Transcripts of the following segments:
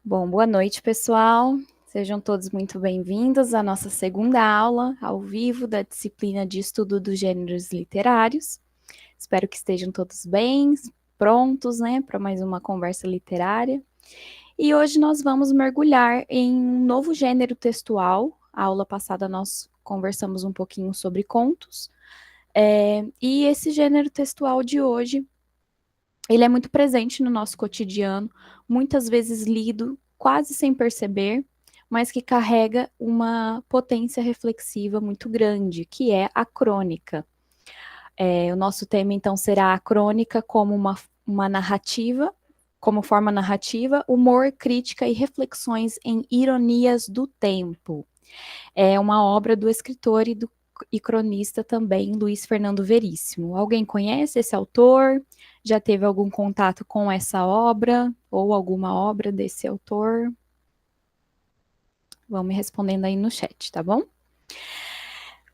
Bom, boa noite, pessoal. Sejam todos muito bem-vindos à nossa segunda aula ao vivo da disciplina de estudo dos gêneros literários. Espero que estejam todos bem, prontos, né, para mais uma conversa literária. E hoje nós vamos mergulhar em um novo gênero textual. A aula passada nós conversamos um pouquinho sobre contos. E esse gênero textual de hoje ele é muito presente no nosso cotidiano, muitas vezes lido quase sem perceber, mas que carrega uma potência reflexiva muito grande, que é a crônica. O nosso tema, então, será a crônica como uma narrativa, como forma narrativa, humor, crítica e reflexões em ironias do tempo. É uma obra do escritor e cronista também, Luiz Fernando Veríssimo. Alguém conhece esse autor? Já teve algum contato com essa obra ou alguma obra desse autor? Vão me respondendo aí no chat, tá bom?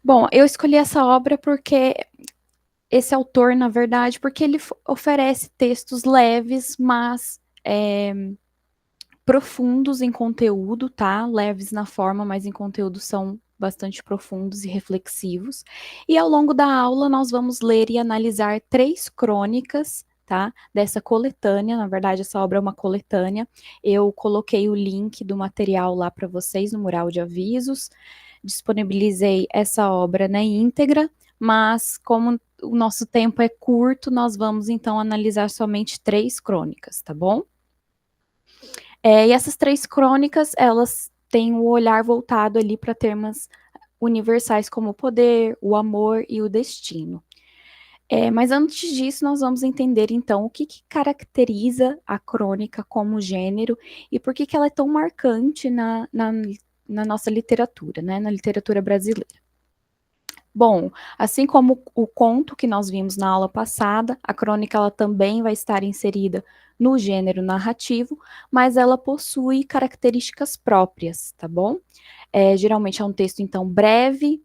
Bom, eu escolhi essa obra porque esse autor, na verdade, porque ele oferece textos leves, mas profundos em conteúdo, tá? Leves na forma, mas em conteúdo são bastante profundos e reflexivos. E ao longo da aula nós vamos ler e analisar 3 crônicas, tá? Dessa coletânea, na verdade essa obra é uma coletânea. Eu coloquei o link do material lá para vocês no mural de avisos. Disponibilizei essa obra na íntegra, mas como o nosso tempo é curto, nós vamos então analisar somente 3 crônicas, tá bom? E essas 3 crônicas, elas têm o olhar voltado ali para temas universais como o poder, o amor e o destino. Mas antes disso, nós vamos entender então o que caracteriza a crônica como gênero e por que ela é tão marcante na nossa literatura, né, na literatura brasileira. Bom, assim como o conto que nós vimos na aula passada, a crônica ela também vai estar inserida no gênero narrativo, mas ela possui características próprias, tá bom? Geralmente é um texto, então, breve,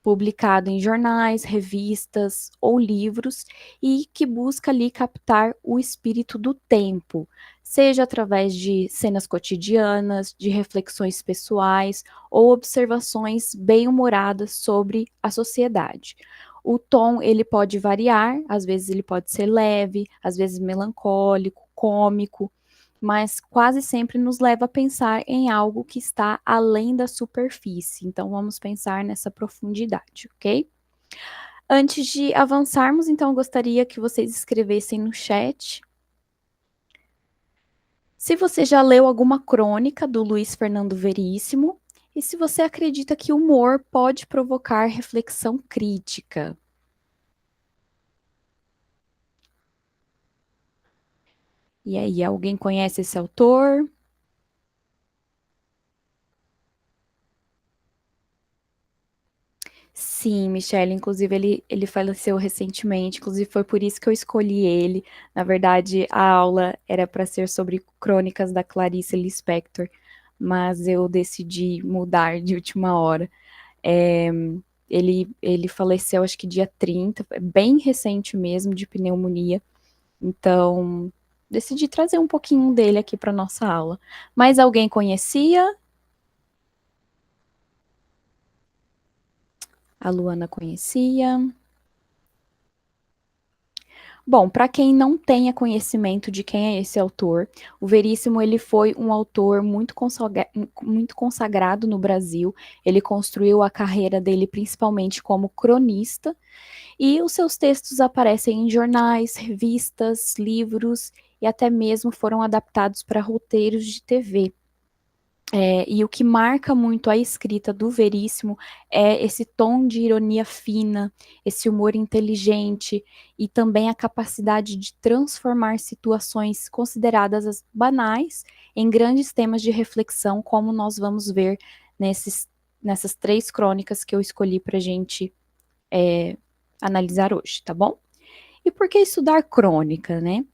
publicado em jornais, revistas ou livros, e que busca ali captar o espírito do tempo, seja através de cenas cotidianas, de reflexões pessoais ou observações bem-humoradas sobre a sociedade. O tom ele pode variar, às vezes ele pode ser leve, às vezes melancólico, cômico, mas quase sempre nos leva a pensar em algo que está além da superfície. Então, vamos pensar nessa profundidade, ok? Antes de avançarmos, então, eu gostaria que vocês escrevessem no chat se você já leu alguma crônica do Luiz Fernando Veríssimo e se você acredita que o humor pode provocar reflexão crítica. E aí, alguém conhece esse autor? Sim, Michele, inclusive ele faleceu recentemente, inclusive foi por isso que eu escolhi ele. Na verdade, a aula era para ser sobre crônicas da Clarice Lispector, mas eu decidi mudar de última hora. É, ele faleceu, acho que dia 30, bem recente mesmo, de pneumonia, então decidi trazer um pouquinho dele aqui para nossa aula. Mas alguém conhecia? A Luana conhecia. Bom, para quem não tenha conhecimento de quem é esse autor, o Veríssimo ele foi um autor muito consagrado no Brasil. Ele construiu a carreira dele principalmente como cronista e os seus textos aparecem em jornais, revistas, livros e até mesmo foram adaptados para roteiros de TV. E o que marca muito a escrita do Veríssimo é esse tom de ironia fina, esse humor inteligente e também a capacidade de transformar situações consideradas banais em grandes temas de reflexão, como nós vamos ver nessas 3 crônicas que eu escolhi para a gente analisar hoje, tá bom? E por que estudar crônica, né?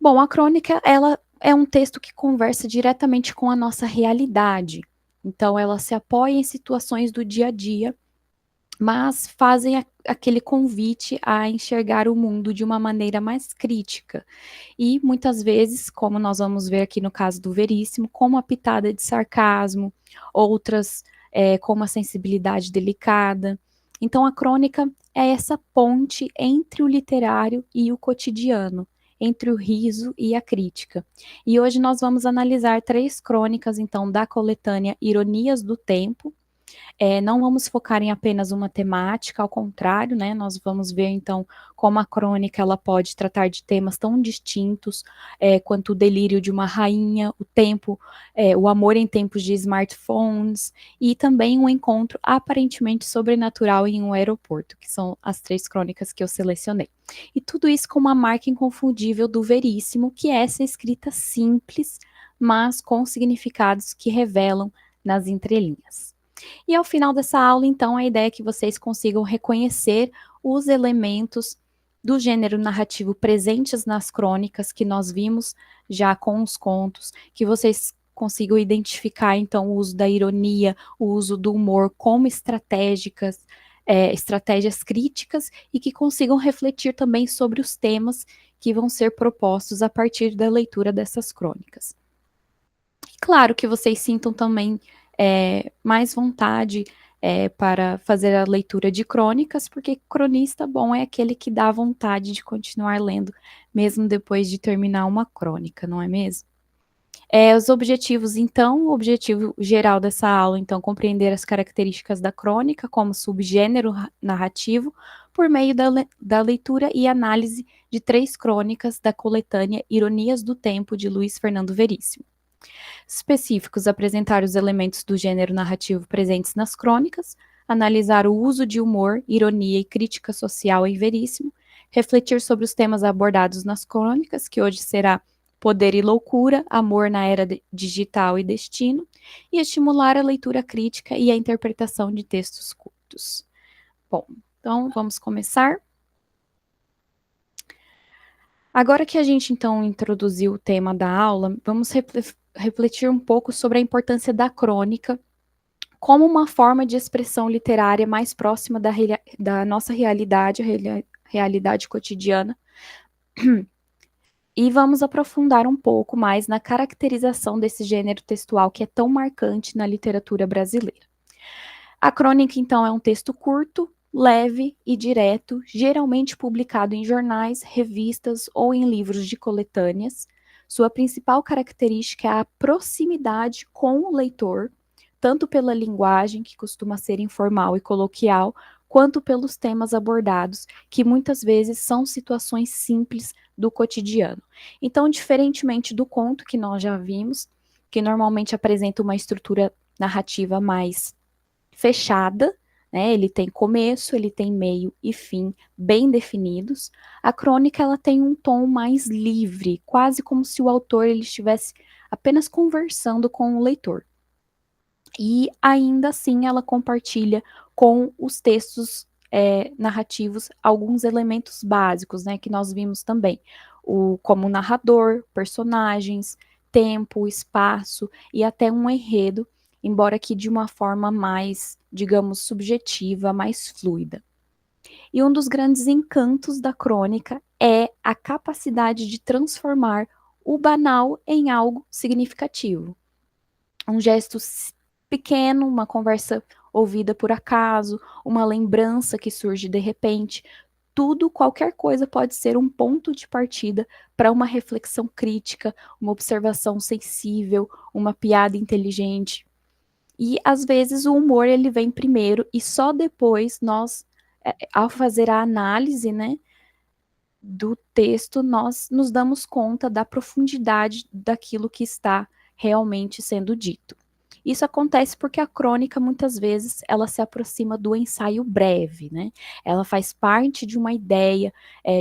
Bom, a crônica, ela é um texto que conversa diretamente com a nossa realidade. Então, ela se apoia em situações do dia a dia mas fazem aquele convite a enxergar o mundo de uma maneira mais crítica. E muitas vezes, como nós vamos ver aqui no caso do Veríssimo, com uma pitada de sarcasmo, outras com uma sensibilidade delicada. Então, a crônica é essa ponte entre o literário e o cotidiano, entre o riso e a crítica. E hoje nós vamos analisar 3 crônicas, então, da coletânea Ironias do Tempo. Não vamos focar em apenas uma temática, ao contrário, né, nós vamos ver então como a crônica ela pode tratar de temas tão distintos quanto o delírio de uma rainha, o tempo, o amor em tempos de smartphones e também um encontro aparentemente sobrenatural em um aeroporto, que são as 3 crônicas que eu selecionei. E tudo isso com uma marca inconfundível do Veríssimo, que é essa escrita simples, mas com significados que revelam nas entrelinhas. E ao final dessa aula, então, a ideia é que vocês consigam reconhecer os elementos do gênero narrativo presentes nas crônicas que nós vimos já com os contos, que vocês consigam identificar, então, o uso da ironia, o uso do humor como estratégias críticas e que consigam refletir também sobre os temas que vão ser propostos a partir da leitura dessas crônicas. E claro que vocês sintam também mais vontade para fazer a leitura de crônicas, porque cronista bom é aquele que dá vontade de continuar lendo, mesmo depois de terminar uma crônica, não é mesmo? Os objetivos, então, o objetivo geral dessa aula, então, compreender as características da crônica como subgênero narrativo, por meio da leitura e análise de 3 crônicas da coletânea Ironias do Tempo, de Luiz Fernando Veríssimo. Específicos: apresentar os elementos do gênero narrativo presentes nas crônicas, analisar o uso de humor, ironia e crítica social em Veríssimo, refletir sobre os temas abordados nas crônicas, que hoje será poder e loucura, amor na era digital e destino, e estimular a leitura crítica e a interpretação de textos curtos. Bom, então vamos começar. Agora que a gente então introduziu o tema da aula, vamos refletir um pouco sobre a importância da crônica como uma forma de expressão literária mais próxima da nossa realidade, realidade cotidiana. E vamos aprofundar um pouco mais na caracterização desse gênero textual que é tão marcante na literatura brasileira. A crônica, então, é um texto curto, leve e direto, geralmente publicado em jornais, revistas ou em livros de coletâneas. Sua principal característica é a proximidade com o leitor, tanto pela linguagem, que costuma ser informal e coloquial, quanto pelos temas abordados, que muitas vezes são situações simples do cotidiano. Então, diferentemente do conto que nós já vimos, que normalmente apresenta uma estrutura narrativa mais fechada, né? Ele tem começo, ele tem meio e fim bem definidos. A crônica ela tem um tom mais livre, quase como se o autor ele estivesse apenas conversando com o leitor. E ainda assim ela compartilha com os textos narrativos alguns elementos básicos, né, que nós vimos também, como narrador, personagens, tempo, espaço e até um enredo, embora que de uma forma mais, digamos, subjetiva, mais fluida. E um dos grandes encantos da crônica é a capacidade de transformar o banal em algo significativo. Um gesto pequeno, uma conversa ouvida por acaso, uma lembrança que surge de repente, tudo, qualquer coisa pode ser um ponto de partida para uma reflexão crítica, uma observação sensível, uma piada inteligente. E às vezes o humor ele vem primeiro e só depois nós, ao fazer a análise, né, do texto, nós nos damos conta da profundidade daquilo que está realmente sendo dito. Isso acontece porque a crônica, muitas vezes, ela se aproxima do ensaio breve, né? Ela faz parte de uma ideia,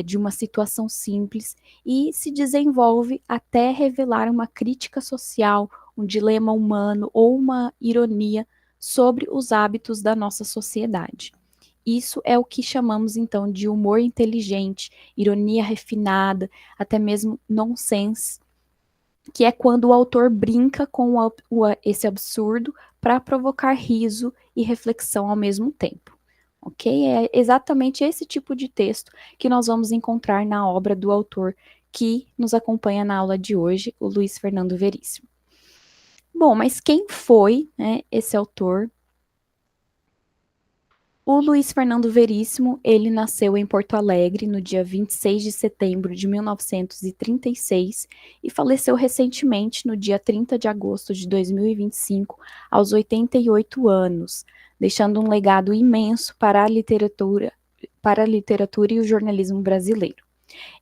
de uma situação simples e se desenvolve até revelar uma crítica social, um dilema humano ou uma ironia sobre os hábitos da nossa sociedade. Isso é o que chamamos então de humor inteligente, ironia refinada, até mesmo nonsense, que é quando o autor brinca com esse absurdo para provocar riso e reflexão ao mesmo tempo. ok? É exatamente esse tipo de texto que nós vamos encontrar na obra do autor que nos acompanha na aula de hoje, o Luiz Fernando Veríssimo. Bom, mas quem foi, né, esse autor? O Luiz Fernando Veríssimo, ele nasceu em Porto Alegre no dia 26 de setembro de 1936 e faleceu recentemente no dia 30 de agosto de 2025, aos 88 anos, deixando um legado imenso para a literatura e o jornalismo brasileiro.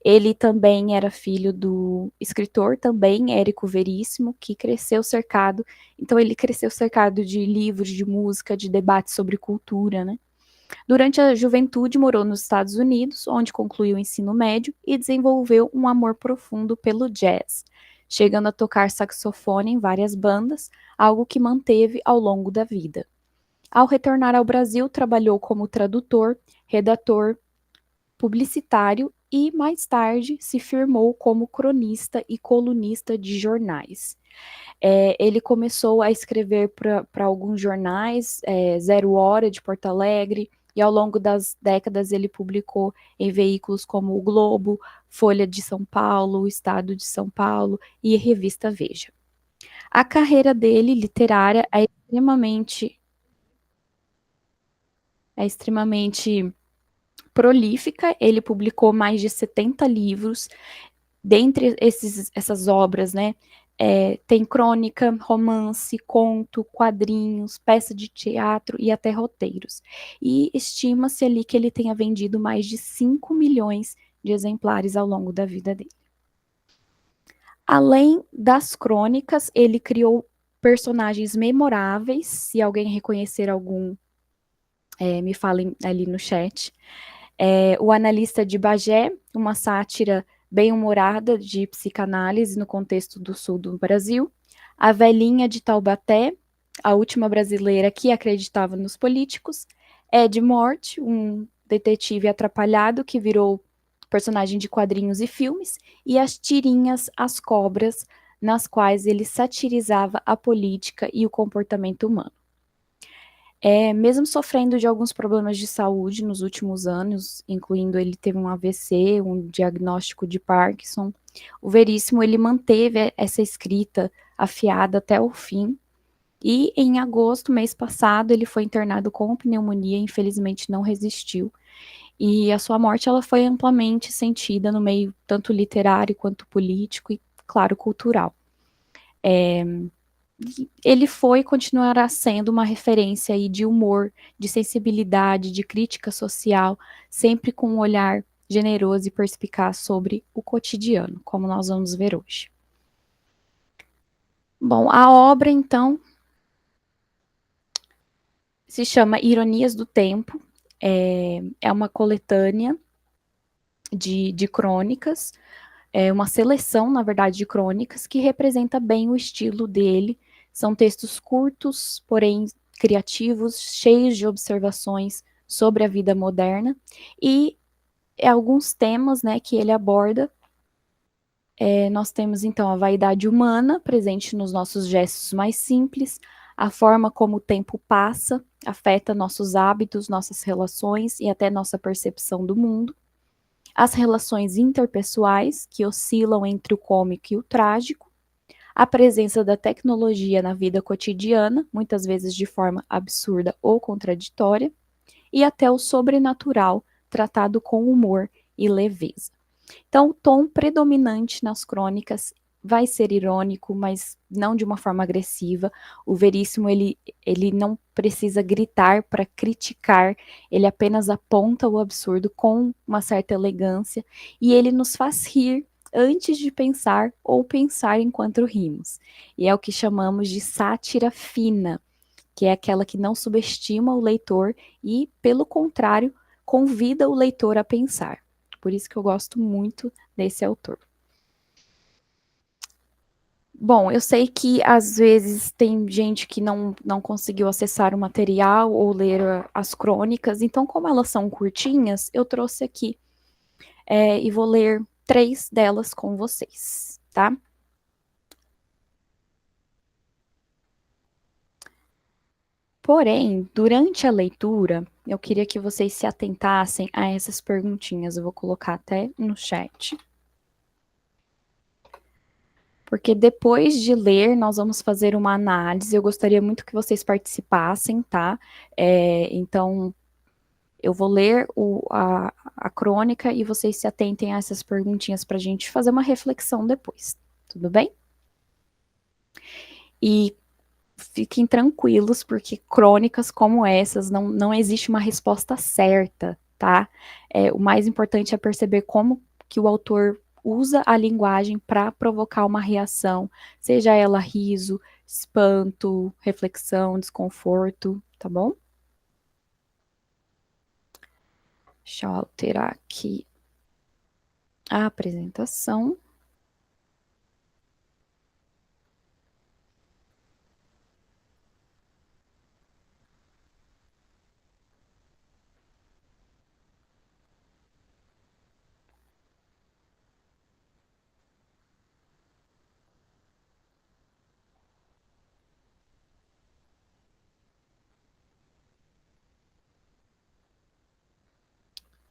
Ele também era filho do escritor, também Érico Veríssimo, que cresceu cercado, então ele cresceu cercado de livros, de música, de debates sobre cultura, né? Durante a juventude, morou nos Estados Unidos, onde concluiu o ensino médio e desenvolveu um amor profundo pelo jazz, chegando a tocar saxofone em várias bandas, algo que manteve ao longo da vida. Ao retornar ao Brasil, trabalhou como tradutor, redator, publicitário e, mais tarde, se firmou como cronista e colunista de jornais. Ele começou a escrever para alguns jornais, Zero Hora de Porto Alegre, e ao longo das décadas ele publicou em veículos como o Globo, Folha de São Paulo, o Estado de São Paulo e a revista Veja. A carreira dele literária é extremamente prolífica, ele publicou mais de 70 livros. Dentre essas obras, né, tem crônica, romance, conto, quadrinhos, peça de teatro e até roteiros. E estima-se ali que ele tenha vendido mais de 5 milhões de exemplares ao longo da vida dele. Além das crônicas, ele criou personagens memoráveis. Se alguém reconhecer algum, me falem ali no chat. O Analista de Bagé, uma sátira bem-humorada de psicanálise no contexto do sul do Brasil. A Velhinha de Taubaté, a última brasileira que acreditava nos políticos. Ed Morte, um detetive atrapalhado que virou personagem de quadrinhos e filmes. E as Tirinhas, as Cobras, nas quais ele satirizava a política e o comportamento humano. Mesmo sofrendo de alguns problemas de saúde nos últimos anos, incluindo ele teve um AVC, um diagnóstico de Parkinson, o Veríssimo ele manteve essa escrita afiada até o fim. E em agosto, mês passado, ele foi internado com pneumonia, infelizmente não resistiu. E a sua morte ela foi amplamente sentida no meio tanto literário quanto político e, claro, cultural. Ele foi e continuará sendo uma referência aí de humor, de sensibilidade, de crítica social, sempre com um olhar generoso e perspicaz sobre o cotidiano, como nós vamos ver hoje. Bom, a obra, então, se chama Ironias do Tempo, é uma coletânea de crônicas, uma seleção, na verdade, de crônicas que representa bem o estilo dele. São textos curtos, porém criativos, cheios de observações sobre a vida moderna e alguns temas, né, que ele aborda. Nós temos então a vaidade humana presente nos nossos gestos mais simples, a forma como o tempo passa afeta nossos hábitos, nossas relações e até nossa percepção do mundo. As relações interpessoais, que oscilam entre o cômico e o trágico, a presença da tecnologia na vida cotidiana, muitas vezes de forma absurda ou contraditória, e até o sobrenatural, tratado com humor e leveza. Então, o tom predominante nas crônicas vai ser irônico, mas não de uma forma agressiva. O Veríssimo, ele não precisa gritar para criticar, ele apenas aponta o absurdo com uma certa elegância e ele nos faz rir antes de pensar ou pensar enquanto rimos. E é o que chamamos de sátira fina, que é aquela que não subestima o leitor e, pelo contrário, convida o leitor a pensar. Por isso que eu gosto muito desse autor. Bom, eu sei que às vezes tem gente que não conseguiu acessar o material ou ler as crônicas, então, como elas são curtinhas, eu trouxe aqui e vou ler 3 delas com vocês, tá? Porém, durante a leitura, eu queria que vocês se atentassem a essas perguntinhas. Eu vou colocar até no chat. Porque depois de ler, nós vamos fazer uma análise. Eu gostaria muito que vocês participassem, tá? Então, eu vou ler a crônica e vocês se atentem a essas perguntinhas para a gente fazer uma reflexão depois. Tudo bem? E fiquem tranquilos, porque crônicas como essas não existe uma resposta certa, tá? O mais importante é perceber como que o autor usa a linguagem para provocar uma reação, seja ela riso, espanto, reflexão, desconforto, tá bom? Deixa eu alterar aqui a apresentação.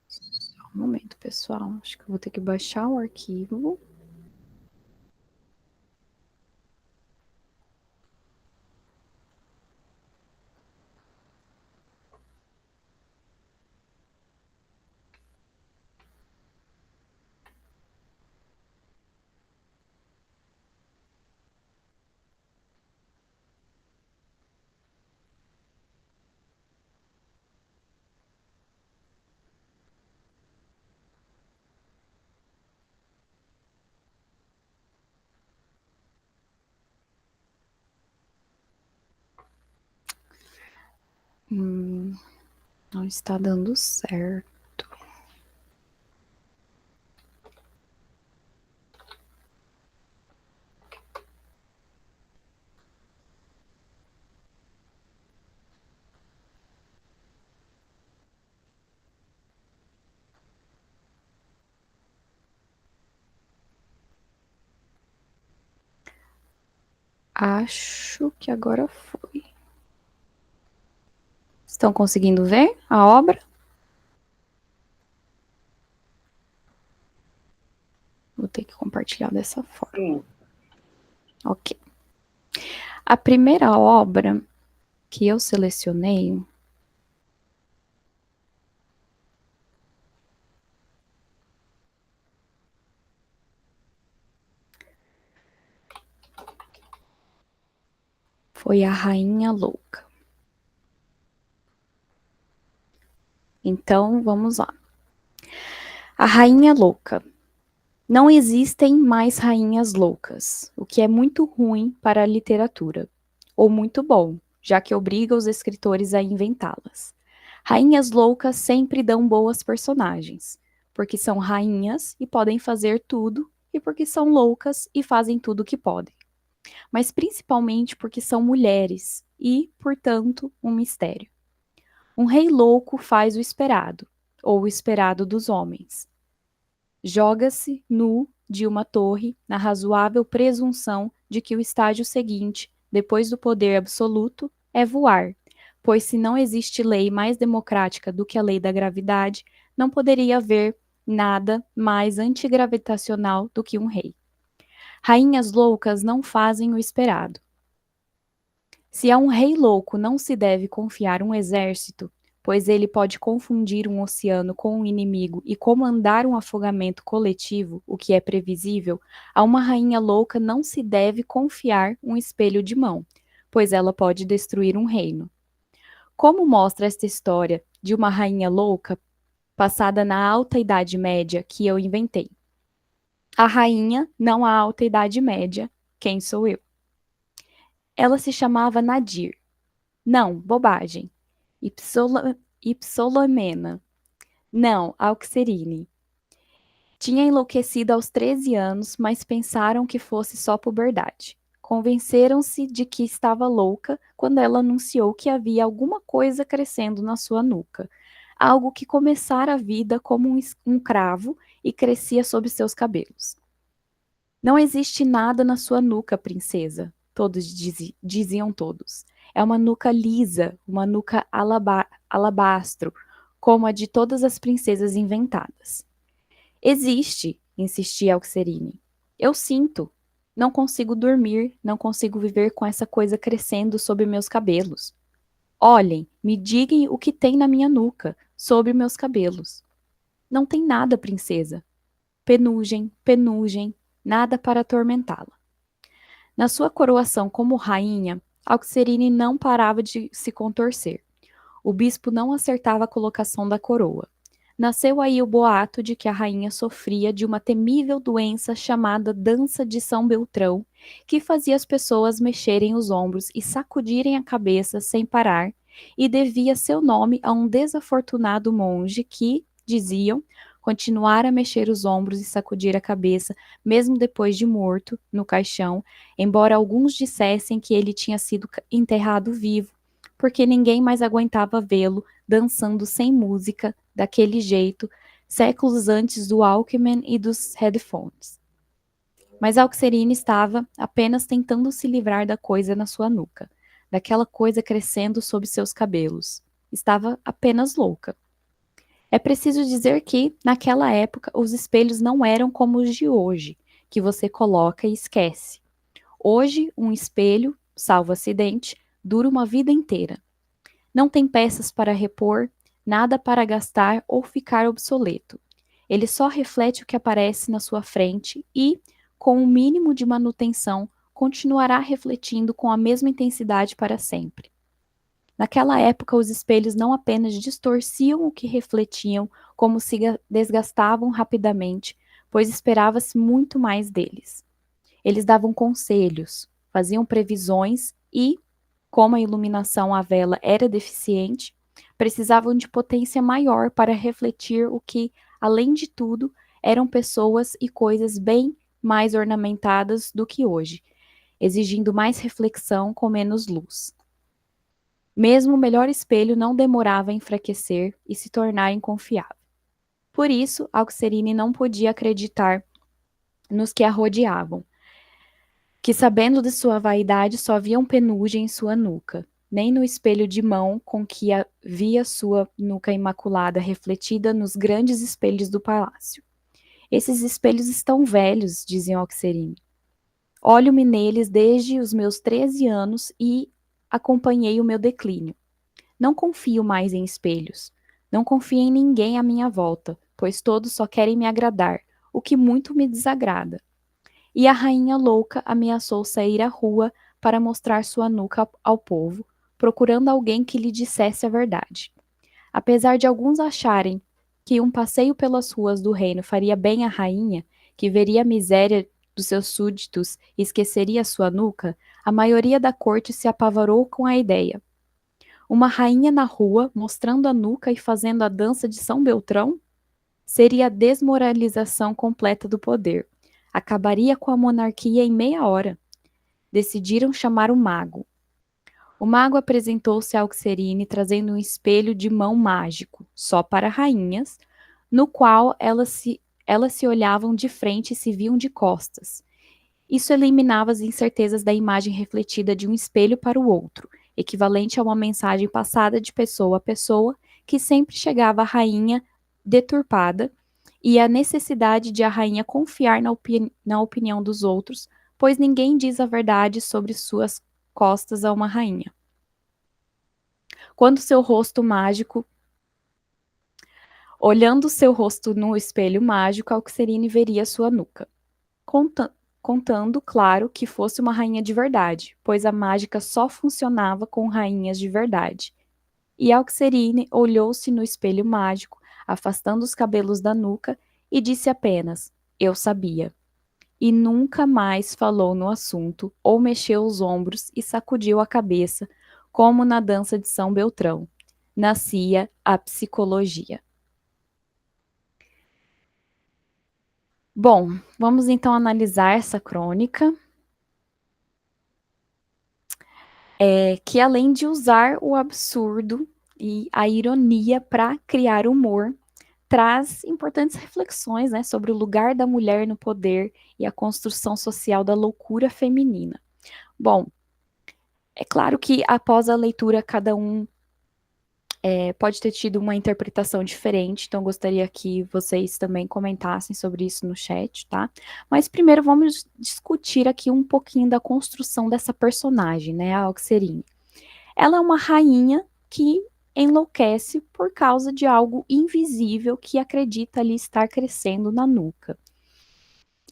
Só um momento, pessoal. Acho que eu vou ter que baixar o arquivo. Não está dando certo. Acho que agora foi. Estão conseguindo ver a obra? Vou ter que compartilhar dessa forma. Ok. A primeira obra que eu selecionei foi A Rainha Louca. Então, vamos lá. A Rainha Louca. Não existem mais rainhas loucas, o que é muito ruim para a literatura, ou muito bom, já que obriga os escritores a inventá-las. Rainhas loucas sempre dão boas personagens, porque são rainhas e podem fazer tudo, e porque são loucas e fazem tudo o que podem. Mas principalmente porque são mulheres e, portanto, um mistério. Um rei louco faz o esperado, ou o esperado dos homens. Joga-se nu de uma torre na razoável presunção de que o estágio seguinte, depois do poder absoluto, é voar, pois se não existe lei mais democrática do que a lei da gravidade, não poderia haver nada mais antigravitacional do que um rei. Rainhas loucas não fazem o esperado. Se a um rei louco não se deve confiar um exército, pois ele pode confundir um oceano com um inimigo e comandar um afogamento coletivo, o que é previsível, a uma rainha louca não se deve confiar um espelho de mão, pois ela pode destruir um reino. Como mostra esta história de uma rainha louca passada na alta Idade Média que eu inventei? A rainha, não a alta Idade Média, quem sou eu? Ela se chamava Nadir. Não, bobagem. Ipsolomena. Não, Auxerine. Tinha enlouquecido aos 13 anos, mas pensaram que fosse só puberdade. Convenceram-se de que estava louca quando ela anunciou que havia alguma coisa crescendo na sua nuca. Algo que começara a vida como um cravo e crescia sob seus cabelos. Não existe nada na sua nuca, princesa, diziam todos. É uma nuca lisa, uma nuca alabastro, como a de todas as princesas inventadas. Existe, insistia Alxerine. Eu sinto. Não consigo dormir, não consigo viver com essa coisa crescendo sobre meus cabelos. Olhem, me digam o que tem na minha nuca, sobre meus cabelos. Não tem nada, princesa. Penugem, penugem, nada para atormentá-la. Na sua coroação como rainha, Alxerine não parava de se contorcer. O bispo não acertava a colocação da coroa. Nasceu aí o boato de que a rainha sofria de uma temível doença chamada dança de São Beltrão, que fazia as pessoas mexerem os ombros e sacudirem a cabeça sem parar, e devia seu nome a um desafortunado monge que, diziam, continuara a mexer os ombros e sacudir a cabeça, mesmo depois de morto, no caixão, embora alguns dissessem que ele tinha sido enterrado vivo, porque ninguém mais aguentava vê-lo dançando sem música, daquele jeito, séculos antes do Walkman e dos headphones. Mas Alxerine estava apenas tentando se livrar da coisa na sua nuca, daquela coisa crescendo sob seus cabelos. Estava apenas louca. É preciso dizer que, naquela época, os espelhos não eram como os de hoje, que você coloca e esquece. Hoje, um espelho, salvo acidente, dura uma vida inteira. Não tem peças para repor, nada para gastar ou ficar obsoleto. Ele só reflete o que aparece na sua frente e, com o mínimo de manutenção, continuará refletindo com a mesma intensidade para sempre. Naquela época, os espelhos não apenas distorciam o que refletiam, como se desgastavam rapidamente, pois esperava-se muito mais deles. Eles davam conselhos, faziam previsões e, como a iluminação à vela era deficiente, precisavam de potência maior para refletir o que, além de tudo, eram pessoas e coisas bem mais ornamentadas do que hoje, exigindo mais reflexão com menos luz. Mesmo o melhor espelho não demorava a enfraquecer e se tornar inconfiável. Por isso, Alxerine não podia acreditar nos que a rodeavam, que sabendo de sua vaidade só viam penugem em sua nuca, nem no espelho de mão com que via sua nuca imaculada refletida nos grandes espelhos do palácio. Esses espelhos estão velhos, diziam Alxerine. Olho-me neles desde os meus 13 anos e acompanhei o meu declínio. Não confio mais em espelhos. Não confio em ninguém à minha volta, pois todos só querem me agradar, o que muito me desagrada. E a rainha louca ameaçou sair à rua para mostrar sua nuca ao povo, procurando alguém que lhe dissesse a verdade. Apesar de alguns acharem que um passeio pelas ruas do reino faria bem à rainha, que veria a miséria dos seus súditos e esqueceria sua nuca, a maioria da corte se apavorou com a ideia. Uma rainha na rua, mostrando a nuca e fazendo a dança de São Beltrão? Seria a desmoralização completa do poder. Acabaria com a monarquia em meia hora. Decidiram chamar o mago. O mago apresentou-se a Alxerine trazendo um espelho de mão mágico, só para rainhas, no qual elas se olhavam de frente e se viam de costas. Isso eliminava as incertezas da imagem refletida de um espelho para o outro, equivalente a uma mensagem passada de pessoa a pessoa, que sempre chegava à rainha deturpada, e a necessidade de a rainha confiar na opinião dos outros, pois ninguém diz a verdade sobre suas costas a uma rainha. Quando seu rosto mágico, olhando seu rosto no espelho mágico, Alxerine veria sua nuca. Contando, claro, que fosse uma rainha de verdade, pois a mágica só funcionava com rainhas de verdade. E Alxerine olhou-se no espelho mágico, afastando os cabelos da nuca, e disse apenas: "Eu sabia." E nunca mais falou no assunto, ou mexeu os ombros e sacudiu a cabeça, como na dança de São Beltrão. Nascia a psicologia. Bom, vamos então analisar essa crônica, que além de usar o absurdo e a ironia para criar humor, traz importantes reflexões, né, sobre o lugar da mulher no poder e a construção social da loucura feminina. Bom, É claro que após a leitura, cada um pode ter tido uma interpretação diferente, então gostaria que vocês também comentassem sobre isso no chat, tá? Mas primeiro vamos discutir aqui um pouquinho da construção dessa personagem, né, a Oxerine. Ela é uma rainha que enlouquece por causa de algo invisível que acredita ali estar crescendo na nuca.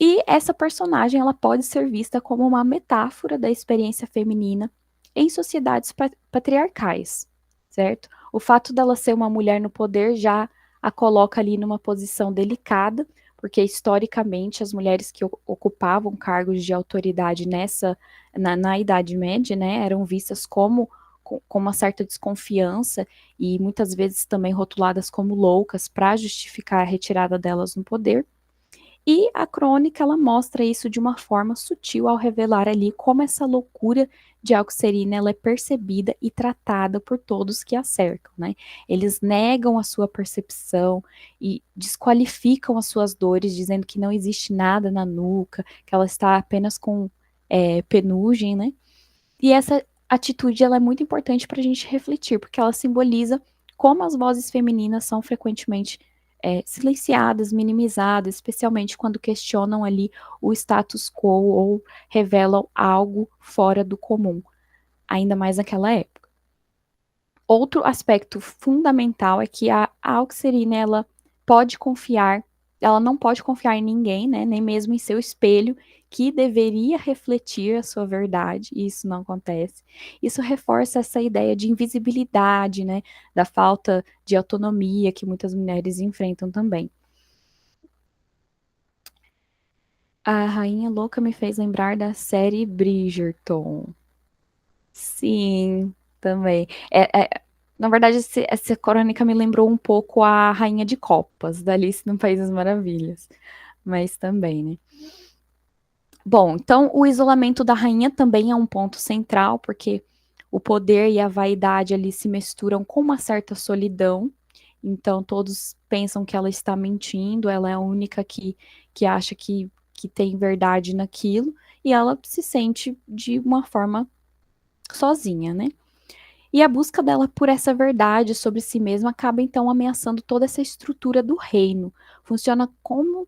E essa personagem ela pode ser vista como uma metáfora da experiência feminina em sociedades patriarcais, certo? O fato dela ser uma mulher no poder já a coloca ali numa posição delicada, porque historicamente as mulheres que ocupavam cargos de autoridade na Idade Média, né, eram vistas com uma certa desconfiança e muitas vezes também rotuladas como loucas para justificar a retirada delas no poder. E a crônica ela mostra isso de uma forma sutil ao revelar ali como essa loucura de Alcocerina ela é percebida e tratada por todos que a cercam, né? Eles negam a sua percepção e desqualificam as suas dores, dizendo que não existe nada na nuca, que ela está apenas com penugem, né? E essa atitude ela é muito importante para a gente refletir, porque ela simboliza como as vozes femininas são frequentemente silenciadas, minimizadas, especialmente quando questionam ali o status quo ou revelam algo fora do comum, ainda mais naquela época. Outro aspecto fundamental é que a Auxerina, ela pode confiar, ela não pode confiar em ninguém, né, nem mesmo em seu espelho, que deveria refletir a sua verdade, e isso não acontece. Isso reforça essa ideia de invisibilidade, né, da falta de autonomia que muitas mulheres enfrentam também. A Rainha Louca me fez lembrar da série Bridgerton. Sim, também. Na verdade, essa crônica me lembrou um pouco a Rainha de Copas, da Alice no País das Maravilhas. Mas também, né? Bom, então o isolamento da rainha também é um ponto central, porque o poder e a vaidade ali se misturam com uma certa solidão. Então todos pensam que ela está mentindo, ela é a única que acha que tem verdade naquilo, e ela se sente de uma forma sozinha, né? E a busca dela por essa verdade sobre si mesma acaba então ameaçando toda essa estrutura do reino. Funciona como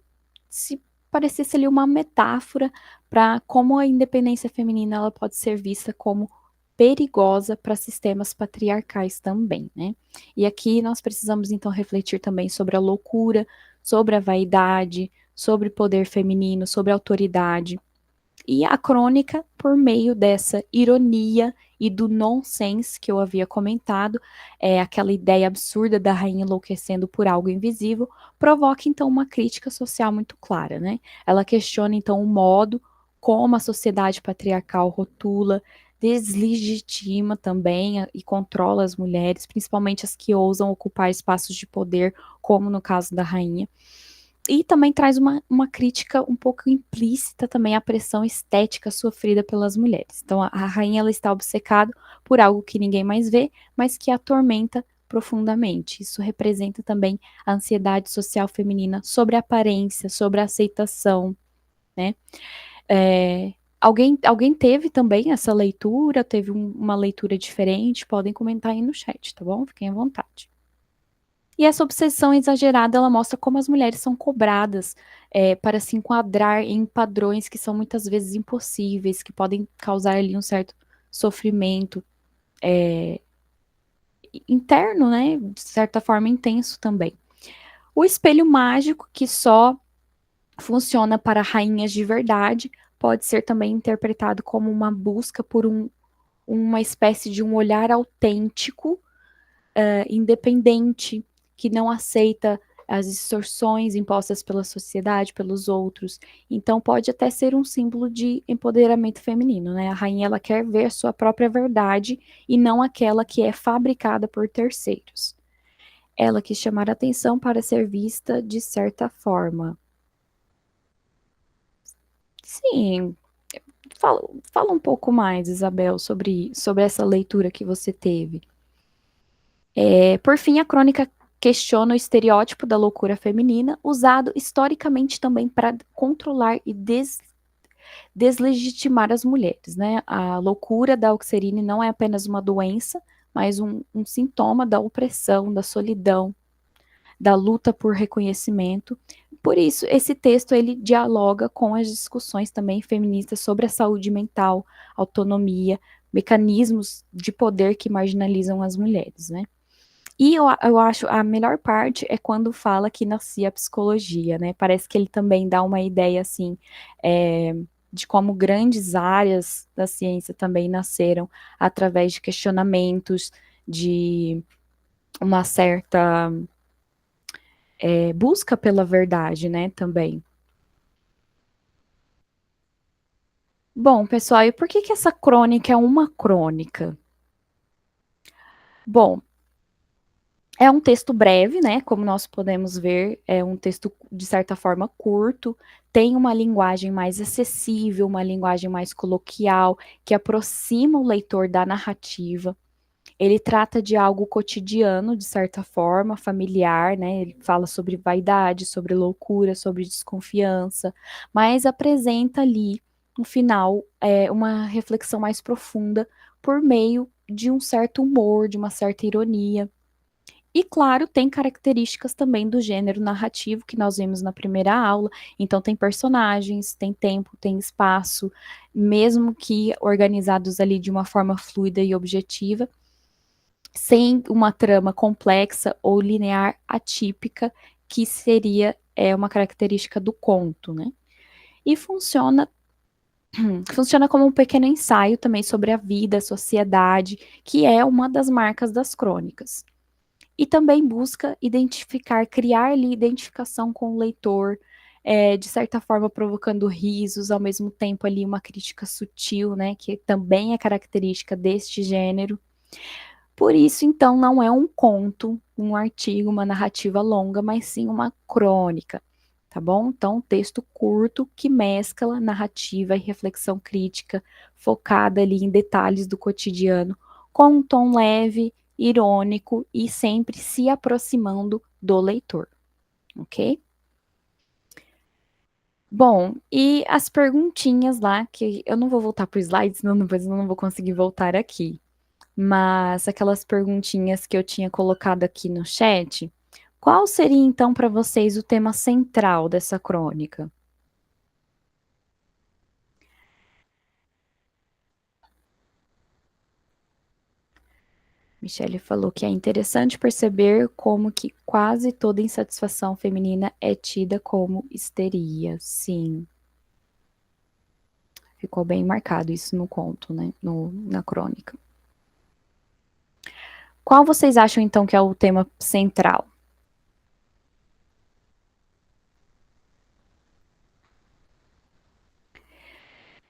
se parecesse ali uma metáfora para como a independência feminina ela pode ser vista como perigosa para sistemas patriarcais também, né? E aqui nós precisamos então refletir também sobre a loucura, sobre a vaidade, sobre poder feminino, sobre autoridade. E a crônica, por meio dessa ironia e do nonsense que eu havia comentado, aquela ideia absurda da rainha enlouquecendo por algo invisível, provoca então uma crítica social muito clara, né? Ela questiona então o modo como a sociedade patriarcal rotula, deslegitima também e controla as mulheres, principalmente as que ousam ocupar espaços de poder, como no caso da rainha. E também traz uma crítica um pouco implícita também à pressão estética sofrida pelas mulheres. Então, a rainha ela está obcecada por algo que ninguém mais vê, mas que a atormenta profundamente. Isso representa também a ansiedade social feminina sobre a aparência, sobre a aceitação, né? Alguém teve também essa leitura, teve uma leitura diferente? Podem comentar aí no chat, tá bom? Fiquem à vontade. E essa obsessão exagerada, ela mostra como as mulheres são cobradas para se enquadrar em padrões que são muitas vezes impossíveis, que podem causar ali um certo sofrimento interno, né? De certa forma intenso também. O espelho mágico, que só funciona para rainhas de verdade, pode ser também interpretado como uma busca por uma espécie de um olhar autêntico independente, que não aceita as distorções impostas pela sociedade, pelos outros. Então pode até ser um símbolo de empoderamento feminino, né? A rainha ela quer ver sua própria verdade e não aquela que é fabricada por terceiros. Ela quis chamar a atenção para ser vista de certa forma. Sim, fala um pouco mais, Isabel, sobre essa leitura que você teve. Por fim, a crônica questiona o estereótipo da loucura feminina, usado historicamente também para controlar e deslegitimar as mulheres, né? A loucura da Oxerine não é apenas uma doença, mas um sintoma da opressão, da solidão, da luta por reconhecimento. Por isso, esse texto ele dialoga com as discussões também feministas sobre a saúde mental, autonomia, mecanismos de poder que marginalizam as mulheres, né? E eu acho a melhor parte é quando fala que nascia a psicologia, né? Parece que ele também dá uma ideia assim é, de como grandes áreas da ciência também nasceram através de questionamentos, de uma certa busca pela verdade, né? Também. Bom, pessoal, e por que que essa crônica é uma crônica? Bom, é um texto breve, né? Como nós podemos ver, é um texto de certa forma curto, tem uma linguagem mais acessível, uma linguagem mais coloquial, que aproxima o leitor da narrativa. Ele trata de algo cotidiano, de certa forma, familiar, né? Ele fala sobre vaidade, sobre loucura, sobre desconfiança, mas apresenta ali, no final, uma reflexão mais profunda por meio de um certo humor, de uma certa ironia. E, claro, tem características também do gênero narrativo que nós vimos na primeira aula. Então, tem personagens, tem tempo, tem espaço, mesmo que organizados ali de uma forma fluida e objetiva, sem uma trama complexa ou linear atípica, que seria uma característica do conto, né? E funciona como um pequeno ensaio também sobre a vida, a sociedade, que é uma das marcas das crônicas. E também busca identificar, criar ali identificação com o leitor, de certa forma provocando risos, ao mesmo tempo ali uma crítica sutil, né, que também é característica deste gênero. Por isso, então, não é um conto, um artigo, uma narrativa longa, mas sim uma crônica, tá bom? Então, um texto curto que mescla narrativa e reflexão crítica, focada ali em detalhes do cotidiano, com um tom leve, irônico e sempre se aproximando do leitor, ok? Bom, e as perguntinhas lá, que eu não vou voltar para o slide, senão depois eu não vou conseguir voltar aqui. Mas aquelas perguntinhas que eu tinha colocado aqui no chat, qual seria então para vocês o tema central dessa crônica? Michele falou que é interessante perceber como que quase toda insatisfação feminina é tida como histeria. Sim, ficou bem marcado isso no conto, né? Na crônica. Qual vocês acham então que é o tema central?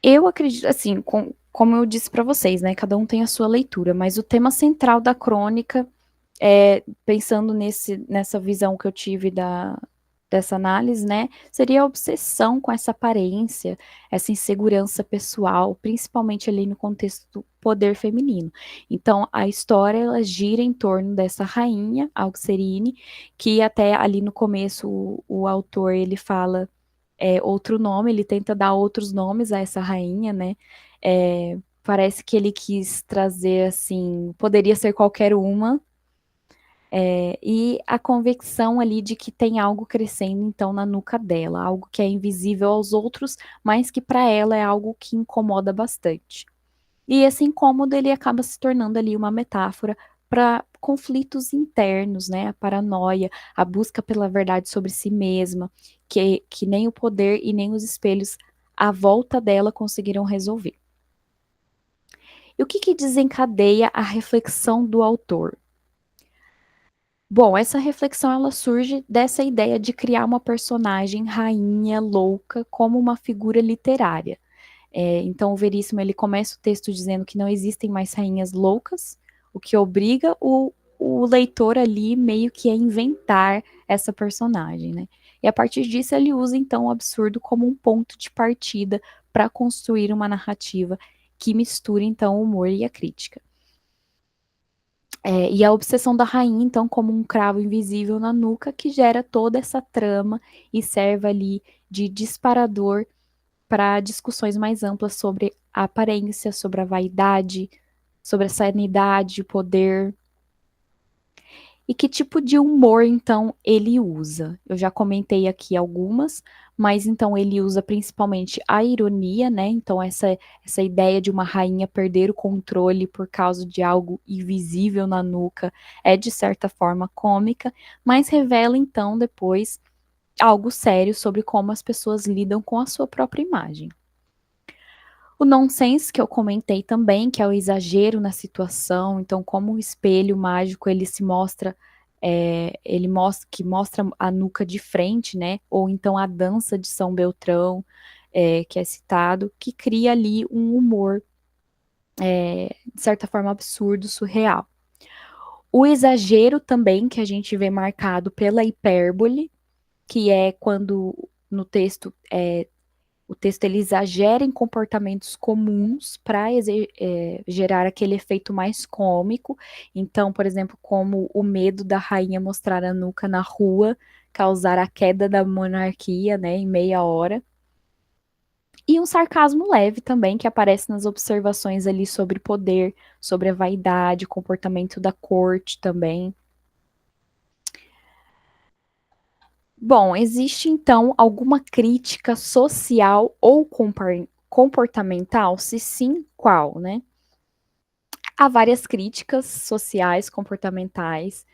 Eu acredito, assim, como eu disse para vocês, né? Cada um tem a sua leitura, mas o tema central da crônica, pensando nessa visão que eu tive dessa análise, né? Seria a obsessão com essa aparência, essa insegurança pessoal, principalmente ali no contexto do poder feminino. Então, a história ela gira em torno dessa rainha, Auxerine, que até ali no começo o autor ele fala outro nome, ele tenta dar outros nomes a essa rainha, né? Parece que ele quis trazer assim, poderia ser qualquer uma, e a convicção ali de que tem algo crescendo então na nuca dela, algo que é invisível aos outros, mas que para ela é algo que incomoda bastante. E esse incômodo ele acaba se tornando ali uma metáfora para conflitos internos, né? A paranoia, a busca pela verdade sobre si mesma, que nem o poder e nem os espelhos à volta dela conseguiram resolver. E o que, que desencadeia a reflexão do autor? Bom, essa reflexão ela surge dessa ideia de criar uma personagem rainha louca como uma figura literária. Então, o Veríssimo ele começa o texto dizendo que não existem mais rainhas loucas, o que obriga o leitor ali meio que a inventar essa personagem, né? E a partir disso ele usa então o absurdo como um ponto de partida para construir uma narrativa que mistura então o humor e a crítica. E a obsessão da rainha, então, como um cravo invisível na nuca que gera toda essa trama e serve ali de disparador para discussões mais amplas sobre a aparência, sobre a vaidade, sobre a sanidade, o poder. E que tipo de humor, então, ele usa? Eu já comentei aqui algumas, mas então ele usa principalmente a ironia, né? Então, essa ideia de uma rainha perder o controle por causa de algo invisível na nuca é, de certa forma, cômica, mas revela, então, depois algo sério sobre como as pessoas lidam com a sua própria imagem. O nonsense que eu comentei também, que é o exagero na situação, então como o espelho mágico ele se mostra, ele mostra que mostra a nuca de frente, né? Ou então a dança de São Beltrão, que é citado, que cria ali um humor, de certa forma absurdo, surreal. O exagero também, que a gente vê marcado pela hipérbole, que é quando no texto o texto ele exagera em comportamentos comuns para gerar aquele efeito mais cômico. Então, por exemplo, como o medo da rainha mostrar a nuca na rua, causar a queda da monarquia, né, em meia hora. E um sarcasmo leve também, que aparece nas observações ali sobre poder, sobre a vaidade, comportamento da corte também. Bom, existe então alguma crítica social ou comportamental? Se sim, qual, né? Há várias críticas sociais, comportamentais,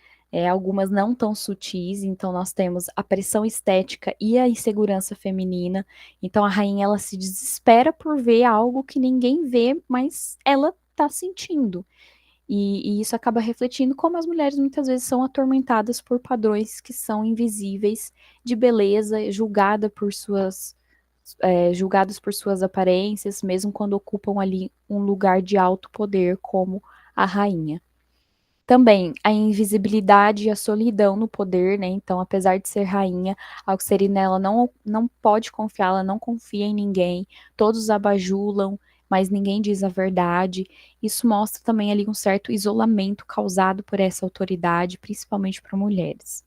algumas não tão sutis, então nós temos a pressão estética e a insegurança feminina. Então a rainha ela se desespera por ver algo que ninguém vê, mas ela está sentindo. E isso acaba refletindo como as mulheres muitas vezes são atormentadas por padrões que são invisíveis de beleza, julgadas por suas aparências, mesmo quando ocupam ali um lugar de alto poder, como a rainha. Também a invisibilidade e a solidão no poder, né? Então, apesar de ser rainha, Alcerina ela não pode confiar, ela não confia em ninguém, todos a bajulam, mas ninguém diz a verdade. Isso mostra também ali um certo isolamento causado por essa autoridade, principalmente para mulheres.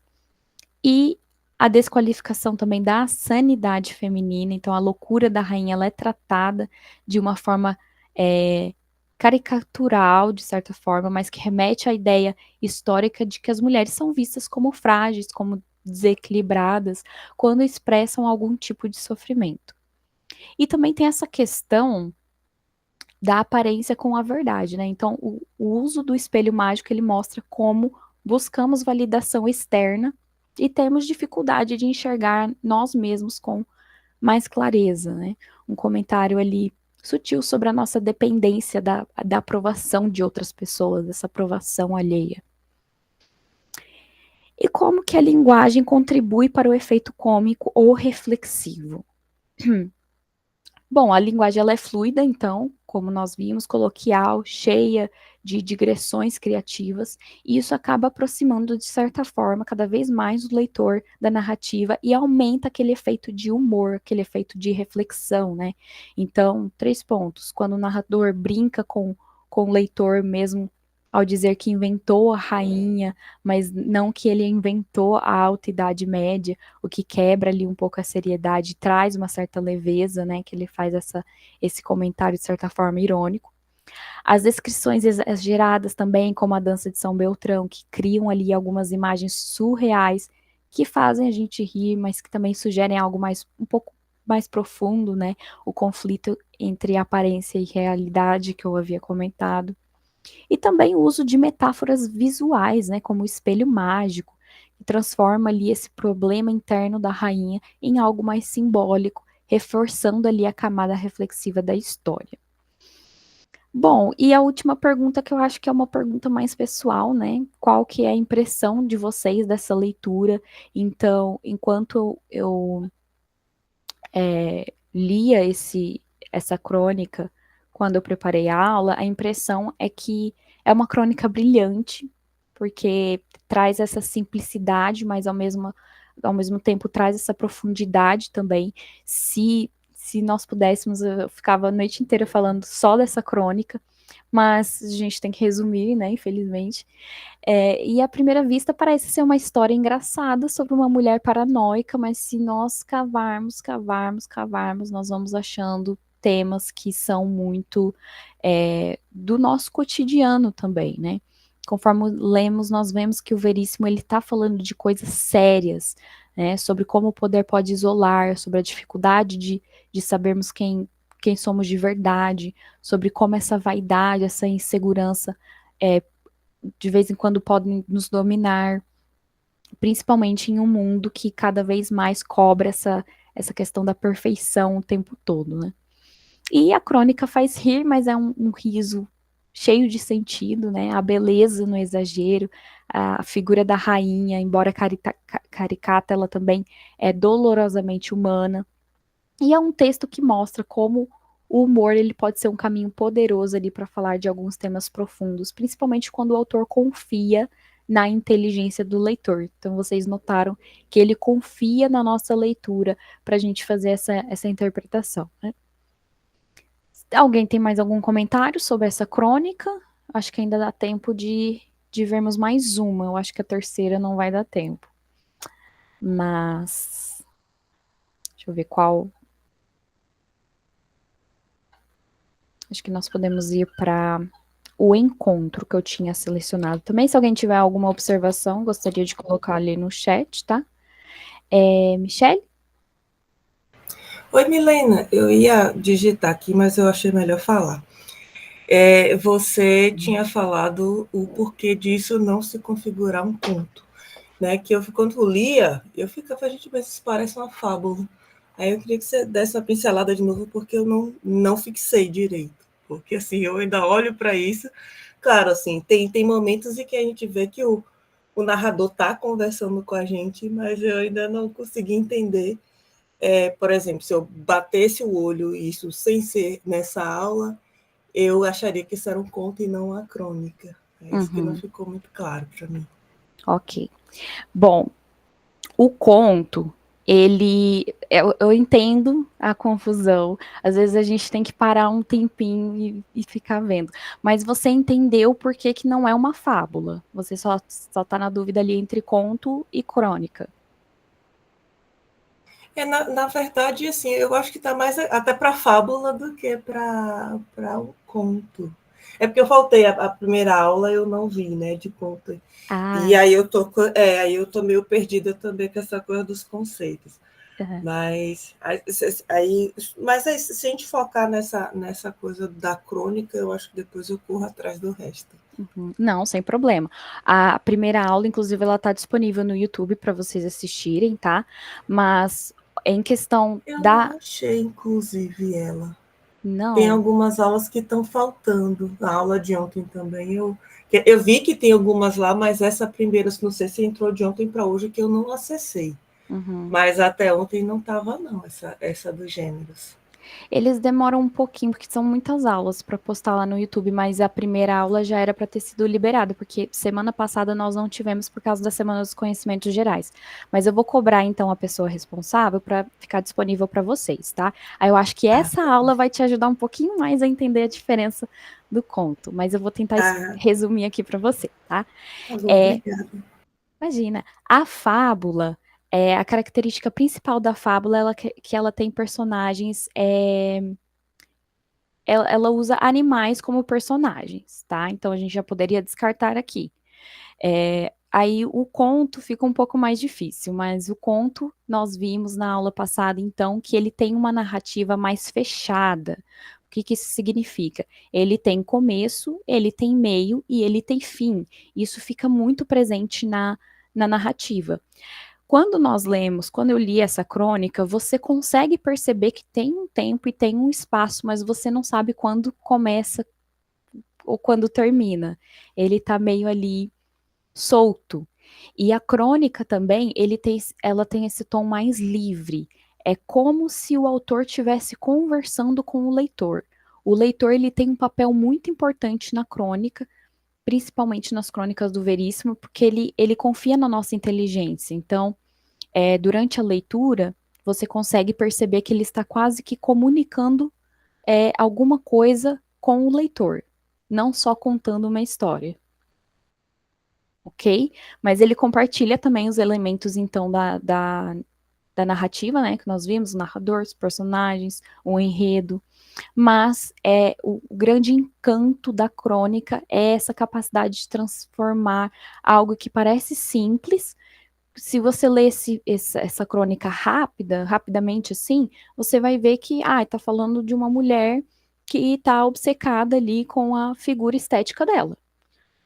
E a desqualificação também da sanidade feminina, então a loucura da rainha ela é tratada de uma forma caricatural, de certa forma, mas que remete à ideia histórica de que as mulheres são vistas como frágeis, como desequilibradas, quando expressam algum tipo de sofrimento. E também tem essa questão da aparência com a verdade, né? Então, o uso do espelho mágico ele mostra como buscamos validação externa e temos dificuldade de enxergar nós mesmos com mais clareza, né? Um comentário ali sutil sobre a nossa dependência da aprovação de outras pessoas, dessa aprovação alheia. E como que a linguagem contribui para o efeito cômico ou reflexivo? Bom, a linguagem ela é fluida, então, como nós vimos, coloquial, cheia de digressões criativas, e isso acaba aproximando, de certa forma, cada vez mais o leitor da narrativa e aumenta aquele efeito de humor, aquele efeito de reflexão, né? Então, 3 pontos. Quando o narrador brinca com o leitor mesmo ao dizer que inventou a rainha, mas não que ele inventou a Alta Idade Média, o que quebra ali um pouco a seriedade, traz uma certa leveza, né, que ele faz esse comentário de certa forma irônico. As descrições exageradas também, como a dança de São Beltrão, que criam ali algumas imagens surreais, que fazem a gente rir, mas que também sugerem algo um pouco mais profundo, né, o conflito entre aparência e realidade que eu havia comentado. E também o uso de metáforas visuais, né, como o espelho mágico, que transforma ali esse problema interno da rainha em algo mais simbólico, reforçando ali a camada reflexiva da história. Bom, e a última pergunta que eu acho que é uma pergunta mais pessoal, né? Qual que é a impressão de vocês dessa leitura? Então, enquanto eu lia essa crônica, quando eu preparei a aula, a impressão é que é uma crônica brilhante, porque traz essa simplicidade, mas ao mesmo tempo traz essa profundidade também. Se nós pudéssemos, eu ficava a noite inteira falando só dessa crônica, mas a gente tem que resumir, né, infelizmente. E à primeira vista parece ser uma história engraçada sobre uma mulher paranoica, mas se nós cavarmos, nós vamos achando temas que são muito do nosso cotidiano também, né? Conforme lemos, nós vemos que o Veríssimo ele está falando de coisas sérias, né? Sobre como o poder pode isolar, sobre a dificuldade de sabermos quem somos de verdade, sobre como essa vaidade, essa insegurança de vez em quando podem nos dominar, principalmente em um mundo que cada vez mais cobra essa questão da perfeição o tempo todo, né? E a crônica faz rir, mas é um riso cheio de sentido, né? A beleza no exagero, a figura da rainha, embora caricata, ela também é dolorosamente humana. E é um texto que mostra como o humor ele pode ser um caminho poderoso ali para falar de alguns temas profundos, principalmente quando o autor confia na inteligência do leitor. Então vocês notaram que ele confia na nossa leitura para a gente fazer essa interpretação, né? Alguém tem mais algum comentário sobre essa crônica? Acho que ainda dá tempo de vermos mais uma. Eu acho que a terceira não vai dar tempo. Mas deixa eu ver qual. Acho que nós podemos ir para o encontro que eu tinha selecionado também. Se alguém tiver alguma observação, gostaria de colocar ali no chat, tá? Michele? Oi, Milena, eu ia digitar aqui, mas eu achei melhor falar. Você tinha falado o porquê disso não se configurar um conto, né? Que eu, quando lia, eu ficava, gente, mas isso parece uma fábula. Aí eu queria que você desse uma pincelada de novo, porque eu não fixei direito. Porque, assim, eu ainda olho para isso. Claro, assim, tem momentos em que a gente vê que o narrador está conversando com a gente, mas eu ainda não consegui entender. Por exemplo, se eu batesse o olho, isso sem ser nessa aula, eu acharia que isso era um conto e não uma crônica. É isso que não ficou muito claro para mim. Ok. Bom, o conto, eu entendo a confusão. Às vezes a gente tem que parar um tempinho e ficar vendo. Mas você entendeu por que que não é uma fábula. Você só tá na dúvida ali entre conto e crônica. Na verdade, assim, eu acho que está mais até para fábula do que para o conto. É porque eu faltei a primeira aula, eu não vi, né, de conto. E Ah, aí eu tô meio perdida também com essa coisa dos conceitos. uhum, Mas se a gente focar nessa coisa da crônica, eu acho que depois eu corro atrás do resto. uhum. Não, sem problema. A primeira aula, inclusive, ela tá disponível no YouTube para vocês assistirem, tá? Mas em questão Eu da. não achei, inclusive, ela. Tem Não. algumas aulas que estão faltando. A aula de ontem também. Eu vi que tem algumas lá, mas essa primeira, não sei se entrou de ontem para hoje, que eu não acessei. Uhum. Mas até ontem não estava, não, essa dos gêneros. Eles demoram um pouquinho, porque são muitas aulas para postar lá no YouTube, mas a primeira aula já era para ter sido liberada, porque semana passada nós não tivemos por causa da Semana dos Conhecimentos Gerais. Mas eu vou cobrar então a pessoa responsável para ficar disponível para vocês, tá? Aí eu acho que Ah, essa aula vai te ajudar um pouquinho mais a entender a diferença do conto, mas eu vou tentar ah, resumir aqui para você, tá? tá bom, É, obrigada. Imagina, a fábula, a característica principal da fábula é que ela tem personagens ela usa animais como personagens, tá? Então a gente já poderia descartar aqui. Aí o conto fica um pouco mais difícil, mas o conto nós vimos na aula passada, então, que ele tem uma narrativa mais fechada. O que que isso significa? Ele tem começo, ele tem meio e ele tem fim. Isso fica muito presente na narrativa. Quando eu li essa crônica, você consegue perceber que tem um tempo e tem um espaço, mas você não sabe quando começa ou quando termina. Ele tá meio ali solto. E a crônica também, ela tem esse tom mais livre. É como se o autor estivesse conversando com o leitor. O leitor ele tem um papel muito importante na crônica, principalmente nas crônicas do Veríssimo, porque ele confia na nossa inteligência. Então, durante a leitura, você consegue perceber que ele está quase que comunicando alguma coisa com o leitor. não só contando uma história. Ok? Mas ele compartilha também os elementos, então, da narrativa, né? Que nós vimos, o narrador, os personagens, o enredo. Mas o grande encanto da crônica é essa capacidade de transformar algo que parece simples. Se você lê essa crônica rapidamente assim, você vai ver que está falando de uma mulher que está obcecada ali com a figura estética dela.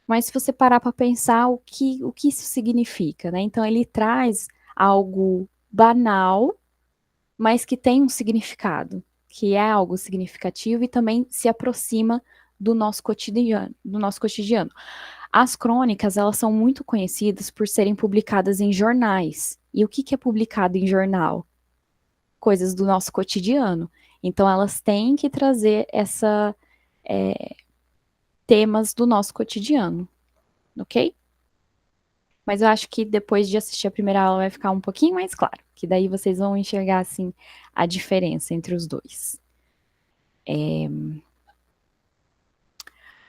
Mas se você parar para pensar o que isso significa, né? Então ele traz algo banal, mas que tem um significado, que é algo significativo e também se aproxima do nosso cotidiano. As crônicas, elas são muito conhecidas por serem publicadas em jornais. E o que, que é publicado em jornal? Coisas do nosso cotidiano. Então, elas têm que trazer temas do nosso cotidiano, ok? Mas eu acho que depois de assistir a primeira aula vai ficar um pouquinho mais claro, que daí vocês vão enxergar, assim, a diferença entre os dois.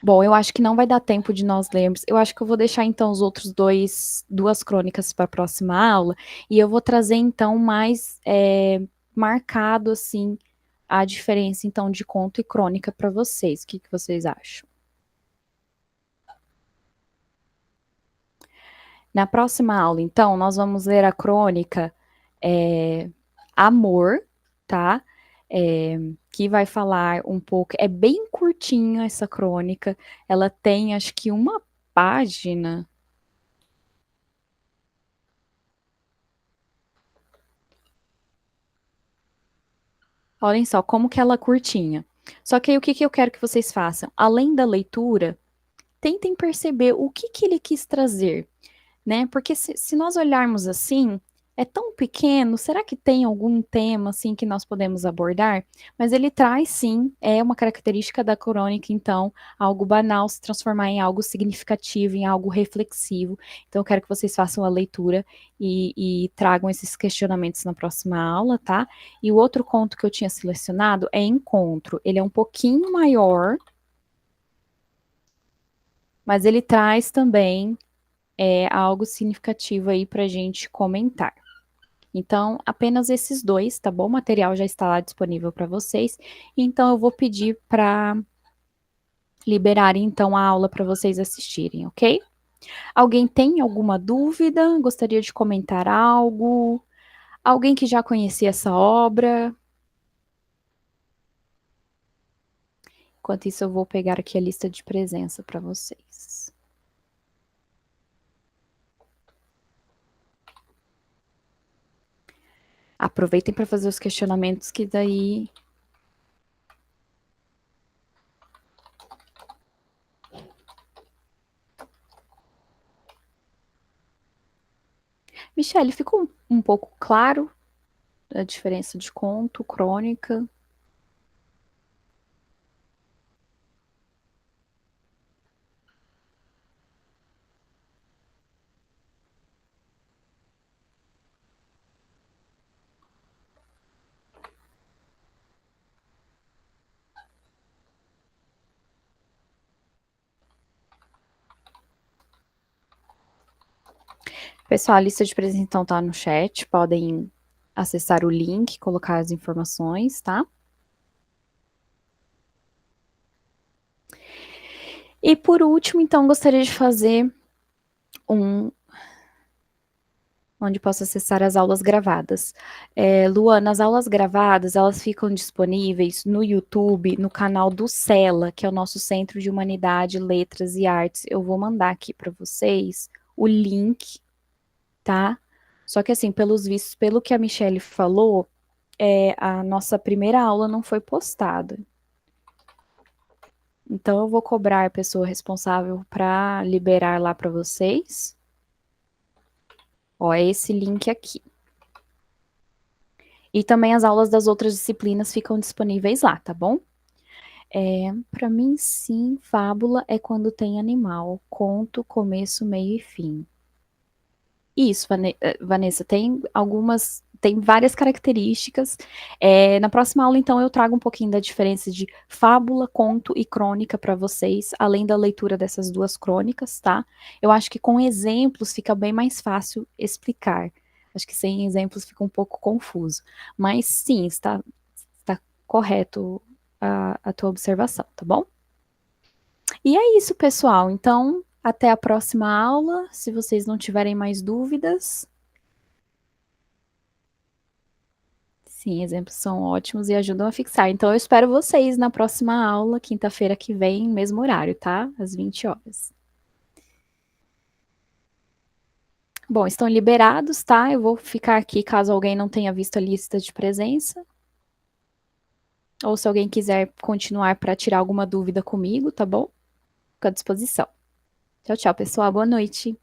Bom, eu acho que não vai dar tempo de nós lermos. Eu acho que eu vou deixar então os outros duas crônicas para a próxima aula e eu vou trazer então mais marcado assim a diferença então de conto e crônica para vocês. O que, que vocês acham? Na próxima aula, então, nós vamos ler a crônica Amor, tá? Que vai falar um pouco. É bem curtinho essa crônica. Ela tem, acho que, uma página. Olhem só como que ela é curtinha. Só que aí o que, que eu quero que vocês façam? Além da leitura, tentem perceber o que, que ele quis trazer, né? Porque se nós olharmos assim, é tão pequeno, será que tem algum tema assim que nós podemos abordar? Mas ele traz sim, é uma característica da crônica, então, algo banal se transformar em algo significativo, em algo reflexivo. Então, eu quero que vocês façam a leitura e tragam esses questionamentos na próxima aula, tá? E o outro conto que eu tinha selecionado é Encontro. Ele é um pouquinho maior, mas ele traz também algo significativo aí para a gente comentar. Então, apenas esses dois, tá bom? O material já está lá disponível para vocês. Então, eu vou pedir para liberarem então a aula para vocês assistirem, ok? Alguém tem alguma dúvida? Gostaria de comentar algo? Alguém que já conhecia essa obra? Enquanto isso, eu vou pegar aqui a lista de presença para vocês. Aproveitem para fazer os questionamentos que daí Michele, ficou um pouco claro a diferença de conto, crônica? Pessoal, a lista de presença então tá no chat, podem acessar o link, colocar as informações, tá? E por último, então, gostaria de fazer onde posso acessar as aulas gravadas. Luana, as aulas gravadas, elas ficam disponíveis no YouTube, no canal do CELA, que é o nosso Centro de Humanidade, Letras e Artes. Eu vou mandar aqui para vocês o link, tá? Só que assim, pelos vistos, pelo que a Michelle falou, a nossa primeira aula não foi postada. Então, eu vou cobrar a pessoa responsável para liberar lá para vocês. Ó, é esse link aqui. E também as aulas das outras disciplinas ficam disponíveis lá, tá bom? Para mim, sim, fábula é quando tem animal. Conto, começo, meio e fim. Isso, Vanessa, tem várias características. Na próxima aula, então, eu trago um pouquinho da diferença de fábula, conto e crônica para vocês, além da leitura dessas duas crônicas, tá? Eu acho que com exemplos fica bem mais fácil explicar. Acho que sem exemplos fica um pouco confuso. Mas sim, está correto a tua observação, tá bom? E é isso, pessoal. Então, até a próxima aula. Se vocês não tiverem mais dúvidas. Sim, exemplos são ótimos e ajudam a fixar. Então, eu espero vocês na próxima aula, quinta-feira que vem, mesmo horário, tá? Às 20 horas. Bom, estão liberados, tá? Eu vou ficar aqui caso alguém não tenha visto a lista de presença. Ou se alguém quiser continuar para tirar alguma dúvida comigo, tá bom? Fico à disposição. Tchau, tchau, pessoal. Boa noite.